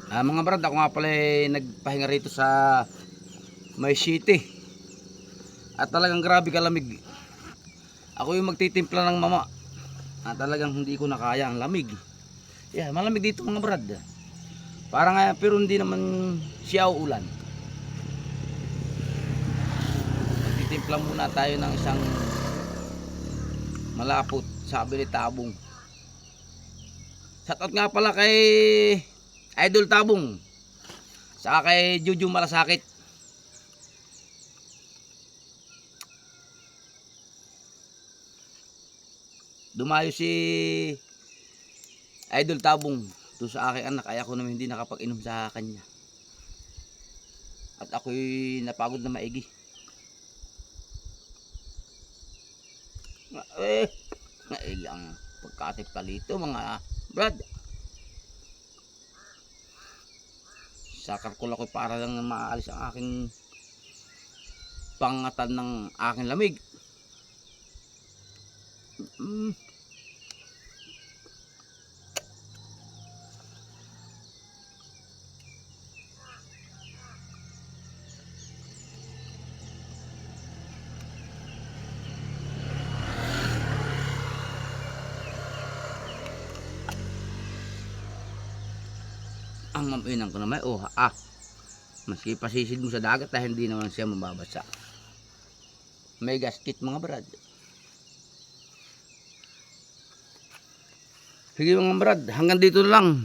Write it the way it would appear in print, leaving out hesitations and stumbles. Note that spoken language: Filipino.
Mga brad, ako nga pala nagpahinga rito sa May City. At talagang grabe kalamig. Ako yung magtitimpla ng mama. Talagang hindi ko na kaya ang lamig. Yeah, malamig dito mga brad. Parang pero hindi naman siya ulan. Magtitimpla muna tayo ng isang malapot, sabi ni Tabong. Shoutout nga pala kay Idol Tabong, saka kay Juju Malasakit. Dumayo si Idol Tabong doon sa aking anak, ay ako naman hindi nakapag-inom sa kanya. At ako'y napagod na maigi. Maigi ang pagkatimpla dito mga brad. Sakar ko lang ko para lang maalis ang aking pangatan ng aking lamig. Ang maminang ko naman, maski pasisid mo sa dagat dahil hindi naman siya mababasa. May gasket mga brad. Sige mga brad, hanggang dito lang.